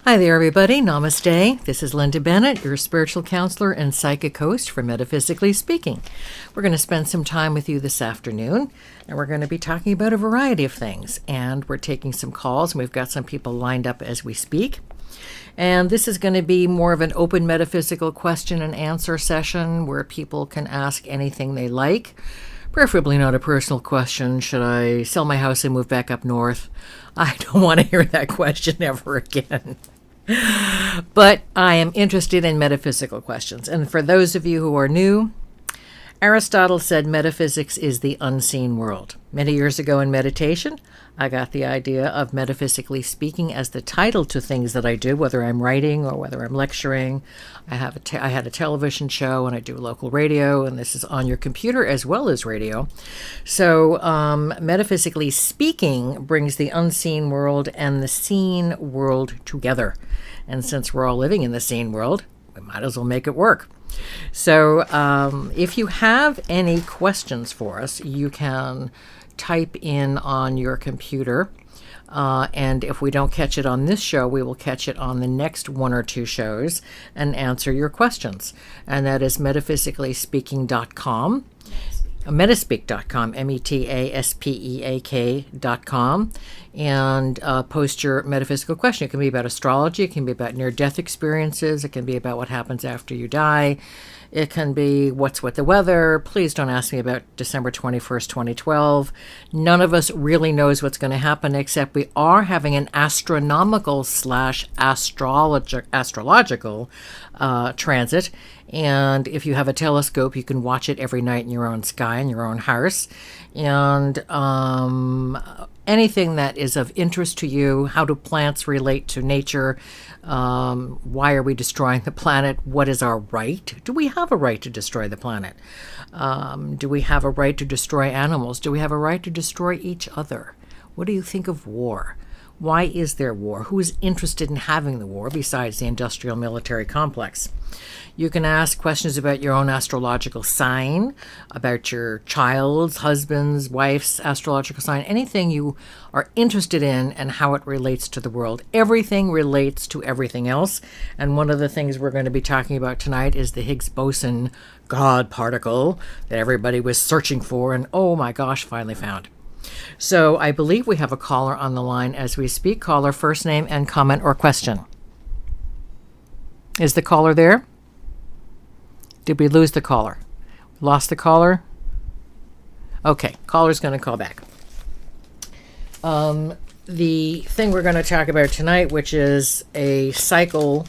Hi there, everybody. Namaste. This is Linda Bennett, your spiritual counselor and psychic host for Metaphysically Speaking. We're going to spend some time with you this afternoon, and we're going to be talking about a variety of things. And we're taking some calls, and we've got some people lined up as we speak. And this is going to be more of an open metaphysical question and answer session where people can ask anything they like. Preferably not a personal question. Should I sell my house and move back up north? I don't want to hear that question ever again. But I am interested in metaphysical questions. And for those of you who are new, Aristotle said metaphysics is the unseen world. Many years ago in meditation, I got the idea of metaphysically speaking as the title to things that I do, whether I'm writing or whether I'm lecturing. I had a television show and I do local radio, and this is on your computer as well as radio. So metaphysically speaking brings the unseen world and the seen world together. And since we're all living in the seen world, we might as well make it work. So if you have any questions for us, you can type in on your computer. And if we don't catch it on this show, we will catch it on the next one or two shows and answer your questions. And that is metaphysicallyspeaking.com. Metaspeak.com, metaspeak.com, and post your metaphysical question. It can be about astrology, it can be about near-death experiences, it can be about what happens after you die, it can be what's with the weather. Please don't ask me about December 21st, 2012. None of us really knows what's going to happen, except we are having an astronomical / astrological transit. And if you have a telescope, you can watch it every night in your own sky, in your own house. And anything that is of interest to you, how do plants relate to nature? Why are we destroying the planet? What is our right? Do we have a right to destroy the planet? Do we have a right to destroy animals? Do we have a right to destroy each other? What do you think of war? Why is there war? Who is interested in having the war besides the industrial military complex? You can ask questions about your own astrological sign, about your child's, husband's, wife's astrological sign, anything you are interested in and how it relates to the world. Everything relates to everything else. And one of the things we're going to be talking about tonight is the Higgs boson God particle that everybody was searching for and, oh my gosh, finally found. So I believe we have a caller on the line as we speak. Caller, first name and comment or question. Is the caller there? Did we lose the caller? Lost the caller? Okay, caller's going to call back. The thing we're going to talk about tonight, which is a cycle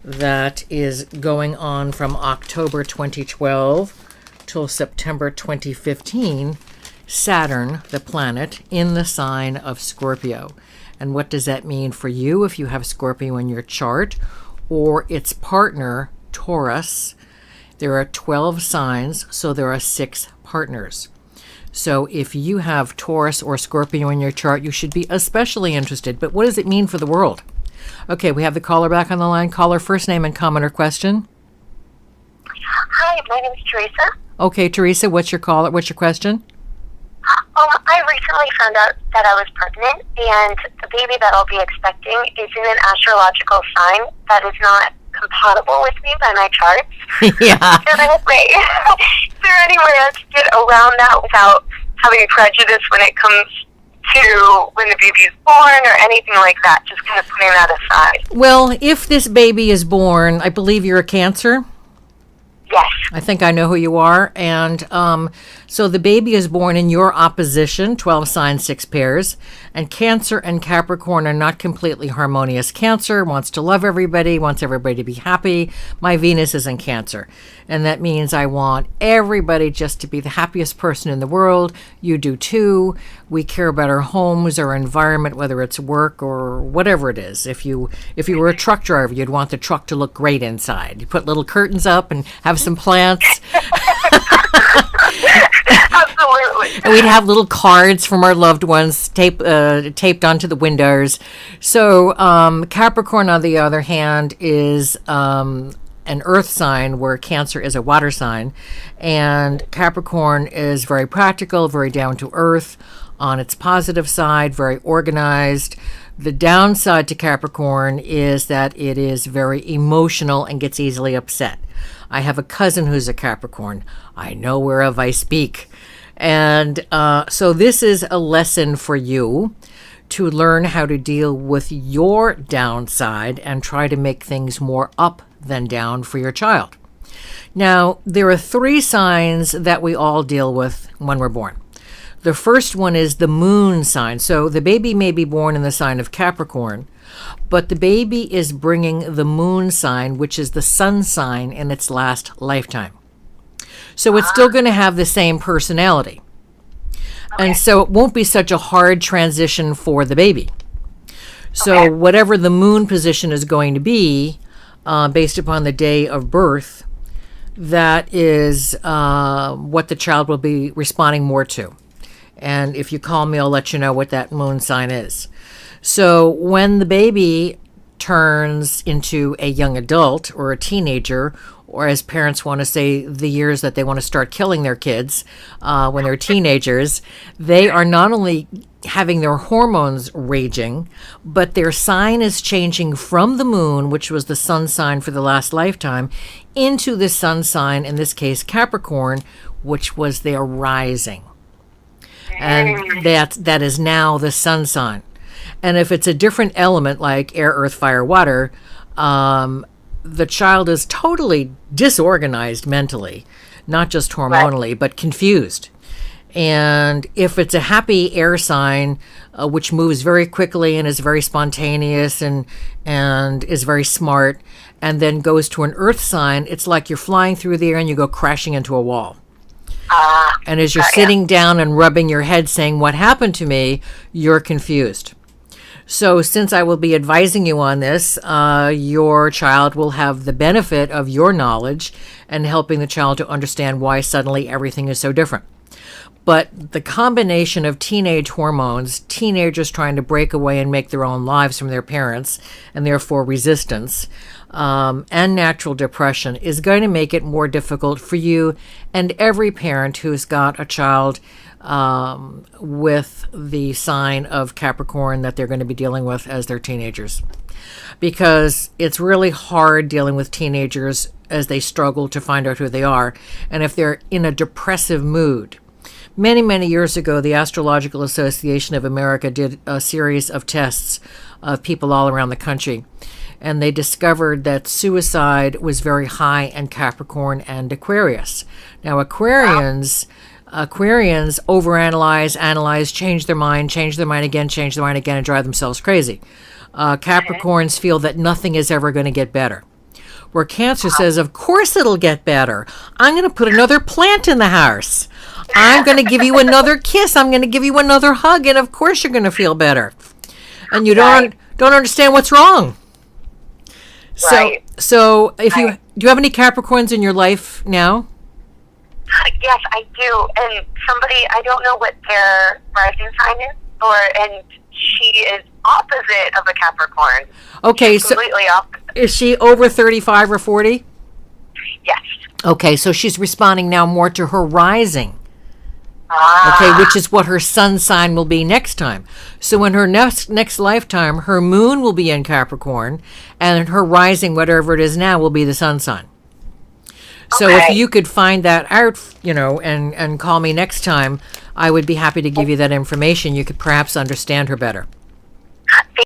that is going on from October 2012 till September 2015, Saturn, the planet, in the sign of Scorpio. And what does that mean for you if you have Scorpio in your chart or its partner, Taurus? There are 12 signs, so there are 6 partners. So if you have Taurus or Scorpio in your chart, you should be especially interested. But what does it mean for the world? Okay, we have the caller back on the line. Caller, first name and comment or question. Hi, my name is Teresa. Okay, Teresa, what's your question? I recently found out that I was pregnant, and the baby that I'll be expecting is in an astrological sign that is not compatible with me by my charts. Yeah. And I'm like, is there any way I can get around that without having prejudice when it comes to when the baby is born or anything like that? Just kind of putting that aside. Well, if this baby is born, I believe you're a Cancer. Yes. I think I know who you are. And so the baby is born in your opposition, 12 signs, 6 pairs. And Cancer and Capricorn are not completely harmonious. Cancer wants to love everybody, wants everybody to be happy. My Venus is in Cancer. And that means I want everybody just to be the happiest person in the world. You do too. We care about our homes, our environment, whether it's work or whatever it is. If you were a truck driver, you'd want the truck to look great inside. You put little curtains up and have some plants. Absolutely. And we'd have little cards from our loved ones taped onto the windows. So Capricorn, on the other hand, is an earth sign where Cancer is a water sign. And Capricorn is very practical, very down to earth on its positive side, very organized, The downside to Capricorn is that it is very emotional and gets easily upset. I have a cousin who's a Capricorn. I know whereof I speak. And so this is a lesson for you to learn how to deal with your downside and try to make things more up than down for your child. Now, there are 3 signs that we all deal with when we're born. The first one is the moon sign. So the baby may be born in the sign of Capricorn, but the baby is bringing the moon sign, which is the sun sign, in its last lifetime. So it's still going to have the same personality. And so it won't be such a hard transition for the baby. So whatever the moon position is going to be, based upon the day of birth, that is what the child will be responding more to. And if you call me, I'll let you know what that moon sign is. So when the baby turns into a young adult or a teenager, or as parents want to say, the years that they want to start killing their kids when they're teenagers, they are not only having their hormones raging, but their sign is changing from the moon, which was the sun sign for the last lifetime, into the sun sign, in this case Capricorn, which was their rising. And that is now the sun sign. And if it's a different element like air, earth, fire, water, the child is totally disorganized mentally, not just hormonally, but confused. And if it's a happy air sign, which moves very quickly and is very spontaneous and is very smart, and then goes to an earth sign, it's like you're flying through the air and you go crashing into a wall. And as you're sitting down and rubbing your head saying, what happened to me, you're confused. So since I will be advising you on this, your child will have the benefit of your knowledge and helping the child to understand why suddenly everything is so different. But the combination of teenage hormones, teenagers trying to break away and make their own lives from their parents, and therefore resistance, and natural depression is going to make it more difficult for you and every parent who's got a child with the sign of Capricorn that they're going to be dealing with as they're teenagers. Because it's really hard dealing with teenagers as they struggle to find out who they are, and if they're in a depressive mood. Many, many years ago, the Astrological Association of America did a series of tests of people all around the country, and they discovered that suicide was very high in Capricorn and Aquarius. Now, Aquarians overanalyze, analyze, change their mind again, and drive themselves crazy. Capricorns feel that nothing is ever going to get better. Where Cancer says, of course it'll get better. I'm going to put another plant in the house. I'm going to give you another kiss. I'm going to give you another hug, and of course you're going to feel better. And you don't understand what's wrong. So if do you have any Capricorns in your life now? Yes, I do. And somebody, I don't know what their rising sign is, and she is opposite of a Capricorn. Okay, she's completely opposite. Is she over 35 or 40? Yes. Okay, so she's responding now more to her rising. Okay, which is what her sun sign will be next time. So in her next lifetime, her moon will be in Capricorn, and her rising, whatever it is now, will be the sun sign. So if you could find that out, and call me next time, I would be happy to give you that information. You could perhaps understand her better.